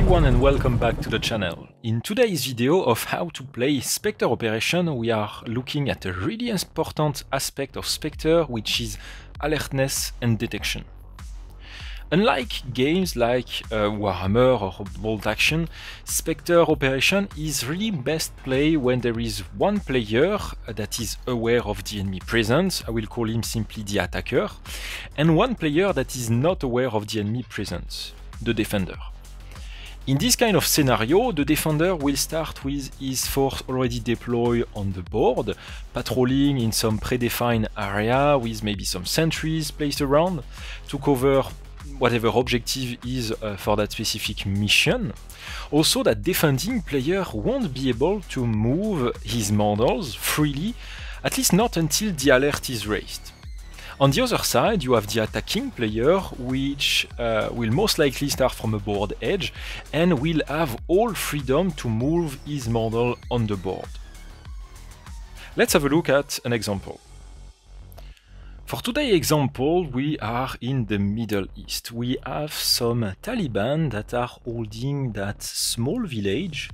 everyone and welcome back to the channel. In today's video of how to play Spectre Operation, we are looking at a really important aspect of Spectre, which is alertness and detection. Unlike games like Warhammer or Bolt Action, Spectre Operation is really best played when there is one player that is aware of the enemy presence, I will call him simply the attacker, and one player that is not aware of the enemy presence, the defender. In this kind of scenario, the defender will start with his force already deployed on the board, patrolling in some predefined area with maybe some sentries placed around to cover whatever objective is for that specific mission. Also, that defending player won't be able to move his models freely, at least not until the alert is raised. On the other side, you have the attacking player, which will most likely start from a board edge and will have all freedom to move his model on the board. Let's have a look at an example. For today's example, we are in the Middle East. We have some Taliban that are holding that small village.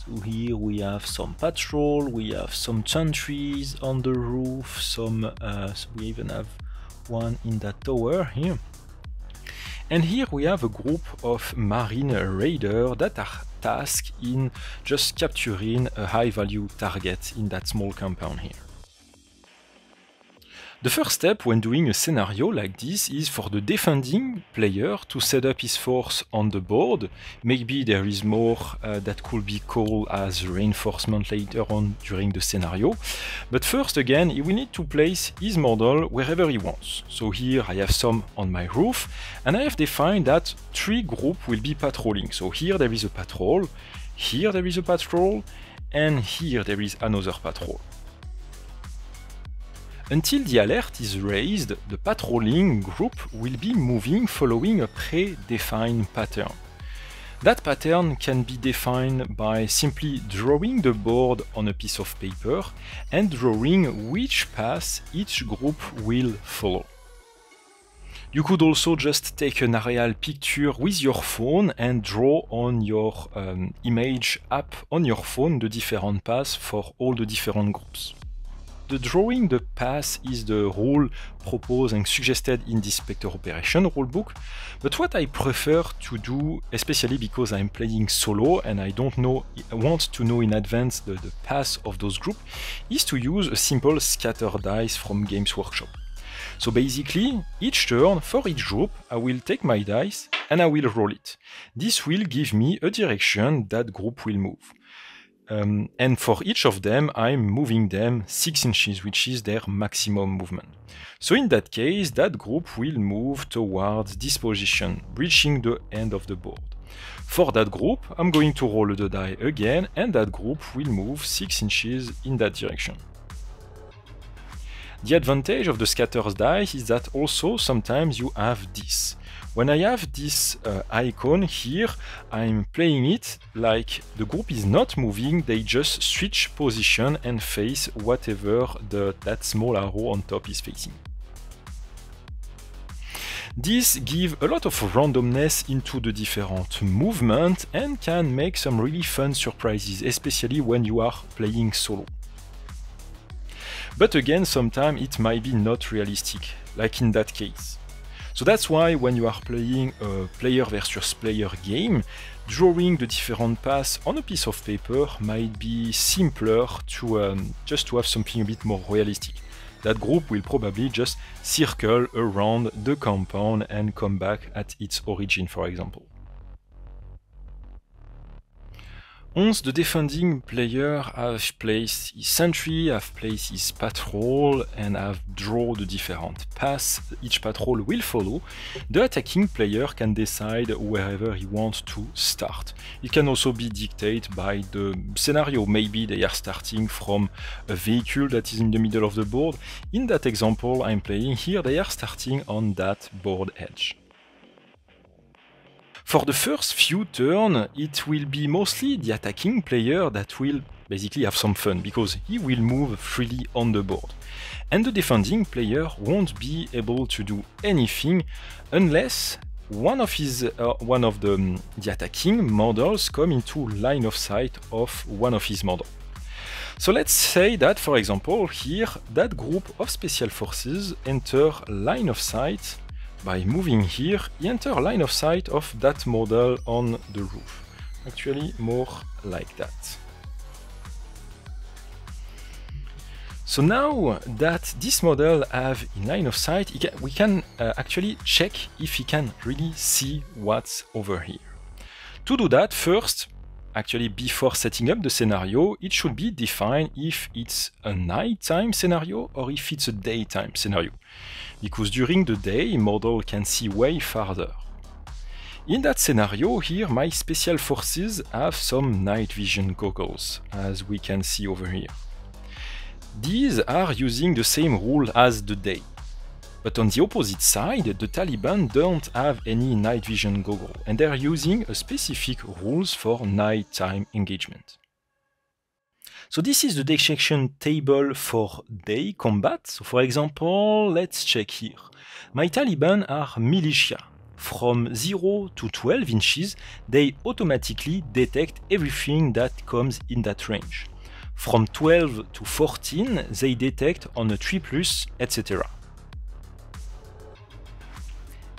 So here we have some patrol, we have some sentries on the roof, so we even have one in that tower here. And here we have a group of marine raiders that are tasked in just capturing a high value target in that small compound here. The first step when doing a scenario like this is for the defending player to set up his force on the board. Maybe there is more that could be called as reinforcement later on during the scenario. But first again, he will need to place his model wherever he wants. So here I have some on my roof, and I have defined that 3 groups will be patrolling. So here there is a patrol, here there is a patrol, and here there is another patrol. Until the alert is raised, the patrolling group will be moving following a predefined pattern. That pattern can be defined by simply drawing the board on a piece of paper and drawing which path each group will follow. You could also just take an aerial picture with your phone and draw on your image app on your phone the different paths for all the different groups. The drawing the path is the rule proposed and suggested in the Spectre Operation rulebook, but what I prefer to do, especially because I'm playing solo and I want to know in advance the path of those groups, is to use a simple scatter dice from Games Workshop. So basically, each turn for each group, I will take my dice and I will roll it. This will give me a direction that group will move. And for each of them, I'm moving them 6 inches, which is their maximum movement. So in that case, that group will move towards this position, reaching the end of the board. For that group, I'm going to roll the die again, and that group will move 6 inches in that direction. The advantage of the scatters dice is that also sometimes you have this. When I have this icon here, I'm playing it like the group is not moving, they just switch position and face whatever that small arrow on top is facing. This gives a lot of randomness into the different movements and can make some really fun surprises, especially when you are playing solo. But again, sometimes it might be not realistic, like in that case. So that's why when you are playing a player versus player game, drawing the different paths on a piece of paper might be simpler to just to have something a bit more realistic. That group will probably just circle around the compound and come back at its origin, for example. Once the defending player has placed his sentry, have placed his patrol, and have drawn the different paths each patrol will follow, the attacking player can decide wherever he wants to start. It can also be dictated by the scenario. Maybe they are starting from a vehicle that is in the middle of the board. In that example I'm playing here, they are starting on that board edge. For the first few turns, it will be mostly the attacking player that will basically have some fun, because he will move freely on the board. And the defending player won't be able to do anything unless one of the attacking models come into line of sight of one of his models. So let's say that, for example, here that group of special forces enter line of sight by moving here. He enter line of sight of that model on the roof. Actually, more like that. So now that this model have in line of sight, we can actually check if he can really see what's over here. To do that, first, actually before setting up the scenario, it should be defined if it's a nighttime scenario or if it's a daytime scenario. Because during the day, model can see way farther. In that scenario here, my special forces have some night vision goggles, as we can see over here. These are using the same rule as the day. But on the opposite side, the Taliban don't have any night vision goggle, and they're using a specific rules for nighttime engagement. So this is the detection table for day combat. So for example, let's check here. My Taliban are militia. From 0 to 12 inches, they automatically detect everything that comes in that range. From 12 to 14, they detect on a 3+, etc.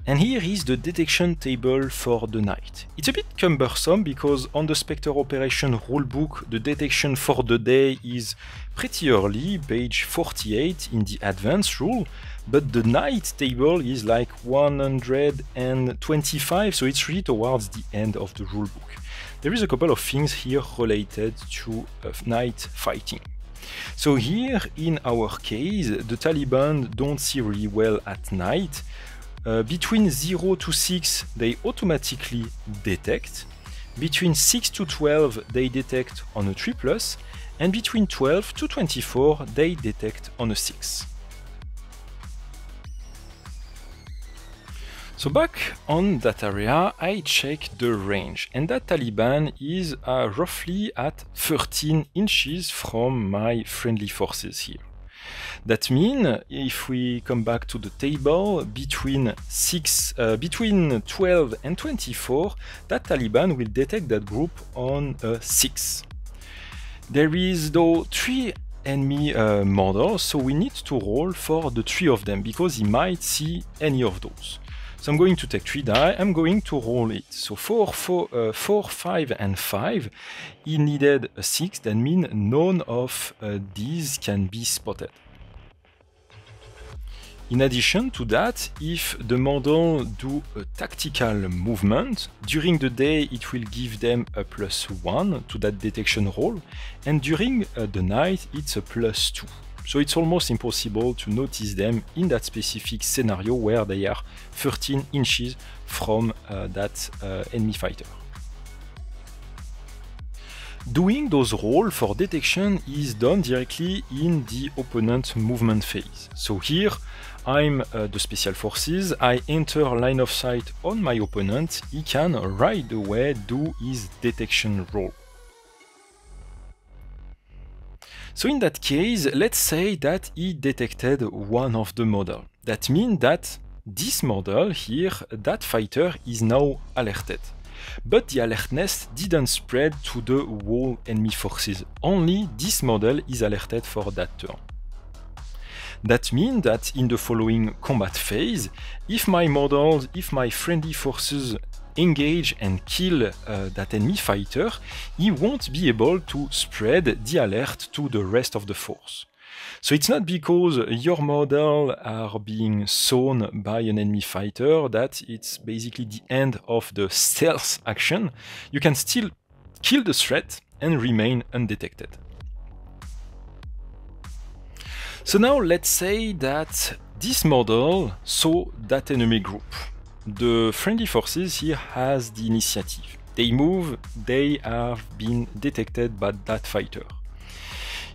And here is the detection table for the night. It's a bit cumbersome because on the Spectre Operation rulebook, the detection for the day is pretty early, page 48 in the advanced rule, but the night table is like 125, so it's really towards the end of the rulebook. There is a couple of things here related to night fighting. So here in our case, the Taliban don't see really well at night. Between 0 to 6, they automatically detect. Between 6 to 12, they detect on a 3+, and between 12 to 24, they detect on a 6. So back on that area, I check the range, and that Taliban is roughly at 13 inches from my friendly forces here. That means, if we come back to the table, between 12 and 24, that Taliban will detect that group on a 6. There is though 3 enemy models, so we need to roll for the 3 of them, because he might see any of those. So I'm going to take 3 die, I'm going to roll it. So 4, 5, and 5, he needed a 6, that means none of these can be spotted. In addition to that, if the model do a tactical movement, during the day it will give them a +1 to that detection roll, and during the night it's a +2. So it's almost impossible to notice them in that specific scenario where they are 13 inches from that enemy fighter. Doing those rolls for detection is done directly in the opponent movement phase. So here I'm the special forces, I enter line of sight on my opponent, he can right away do his detection roll. So in that case, let's say that he detected one of the model. That means that this model here, that fighter is now alerted. But the alertness didn't spread to the whole enemy forces. Only this model is alerted for that turn. That means that in the following combat phase, if my friendly forces engage and kill that enemy fighter, he won't be able to spread the alert to the rest of the force. So it's not because your model are being sown by an enemy fighter that it's basically the end of the stealth action. You can still kill the threat and remain undetected. So now let's say that this model saw that enemy group. The friendly forces here has the initiative. They move, they have been detected by that fighter.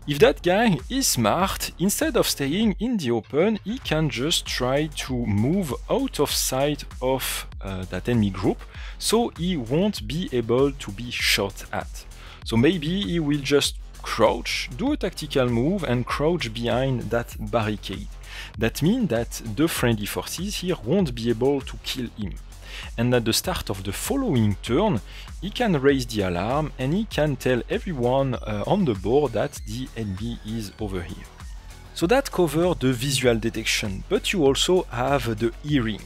If that guy is smart, instead of staying in the open, he can just try to move out of sight of that enemy group, so he won't be able to be shot at. So maybe he will just crouch, do a tactical move and crouch behind that barricade. That means that the friendly forces here won't be able to kill him. and at the start of the following turn, he can raise the alarm and he can tell everyone on the board that the enemy is over here. So that covers the visual detection, but you also have the hearing.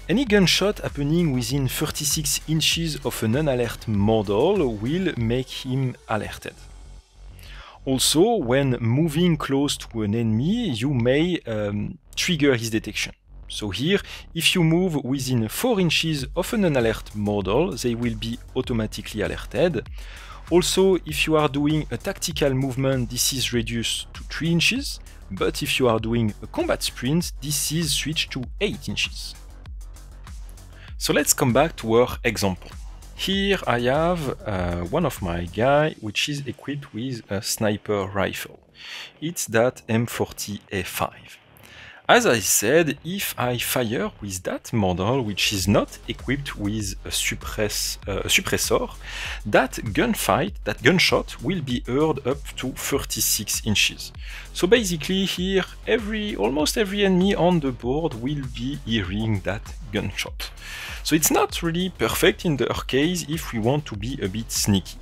Any gunshot happening within 36 inches of an unalert model will make him alerted. Also, when moving close to an enemy, you may trigger his detection. So here, if you move within 4 inches of an unalert model, they will be automatically alerted. Also, if you are doing a tactical movement, this is reduced to 3 inches, but if you are doing a combat sprint, this is switched to 8 inches. So let's come back to our example. Here I have one of my guy which is equipped with a sniper rifle. It's that M40A5. As I said, if I fire with that model which is not equipped with a suppressor, that gunshot will be heard up to 36 inches. So basically here, almost every enemy on the board will be hearing that gunshot. So it's not really perfect in our case if we want to be a bit sneaky.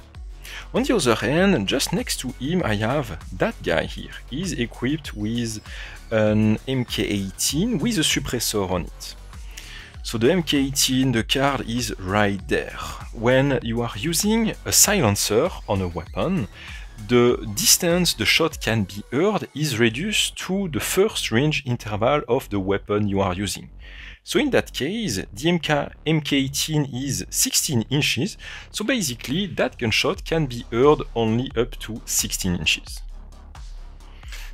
On the other hand, just next to him I have that guy here. He's equipped with an MK18 with a suppressor on it. So the MK18, the card is right there. When you are using a silencer on a weapon, the distance the shot can be heard is reduced to the first range interval of the weapon you are using. So in that case, the MK18 is 16 inches, so basically that gunshot can be heard only up to 16 inches.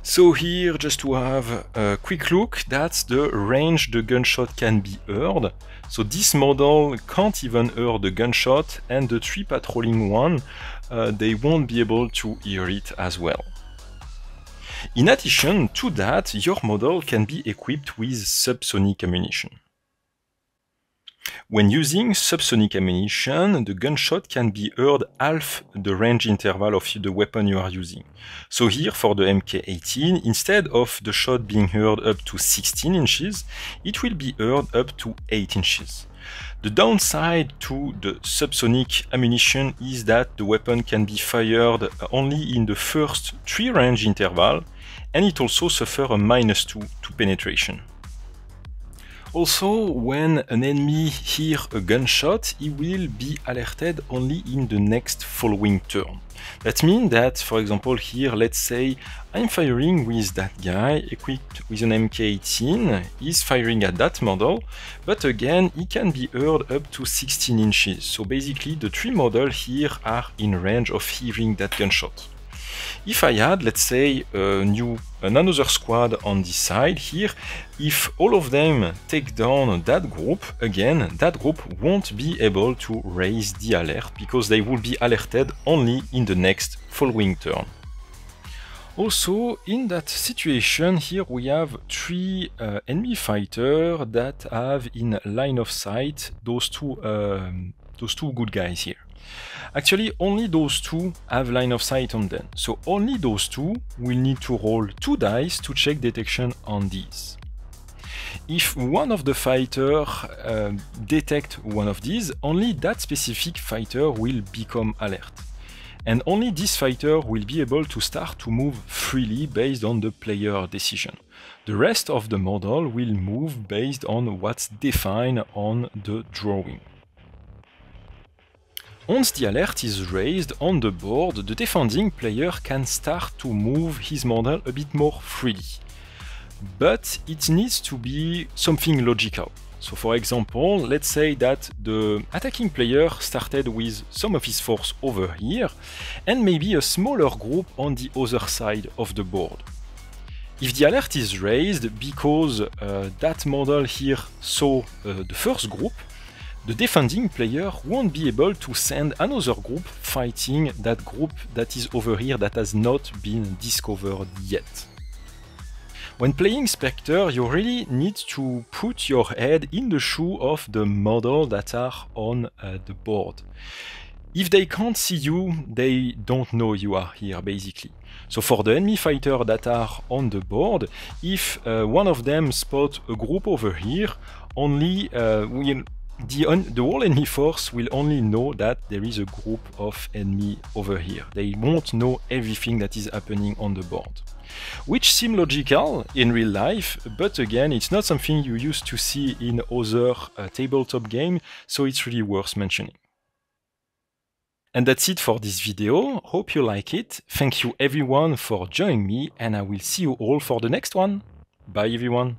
So here, just to have a quick look, that's the range the gunshot can be heard. So this model can't even hear the gunshot, and the 3 patrolling one, they won't be able to hear it as well. In addition to that, your model can be equipped with subsonic ammunition. When using subsonic ammunition, the gunshot can be heard half the range interval of the weapon you are using. So here, for the MK18, instead of the shot being heard up to 16 inches, it will be heard up to 8 inches. The downside to the subsonic ammunition is that the weapon can be fired only in the first 3 range interval, and it also suffers a -2 to penetration. Also, when an enemy hears a gunshot, he will be alerted only in the next following turn. That means that, for example, here, let's say I'm firing with that guy equipped with an MK18, he's firing at that model, but again, he can be heard up to 16 inches. So basically, the 3 models here are in range of hearing that gunshot. If I had, let's say, another squad on this side here, if all of them take down that group, again, that group won't be able to raise the alert because they will be alerted only in the next following turn. Also, in that situation here we have 3 enemy fighters that have in line of sight those two good guys here. Actually, only those 2 have line of sight on them, so only those 2 will need to roll 2 dice to check detection on these. If one of the fighters detects one of these, only that specific fighter will become alert. And only this fighter will be able to start to move freely based on the player decision. The rest of the model will move based on what's defined on the drawing. Once the alert is raised on the board, the defending player can start to move his model a bit more freely. But it needs to be something logical. So for example, let's say that the attacking player started with some of his force over here, and maybe a smaller group on the other side of the board. If the alert is raised because that model here saw the first group, the defending player won't be able to send another group fighting that group that is over here that has not been discovered yet. When playing Spectre, you really need to put your head in the shoe of the model that are on the board. If they can't see you, they don't know you are here, basically. So for the enemy fighter that are on the board, if one of them spot a group over here, only the whole enemy force will only know that there is a group of enemy over here. They won't know everything that is happening on the board. Which seem logical in real life, but again, it's not something you used to see in other tabletop games, so it's really worth mentioning. And that's it for this video. Hope you like it. Thank you everyone for joining me, and I will see you all for the next one. Bye everyone.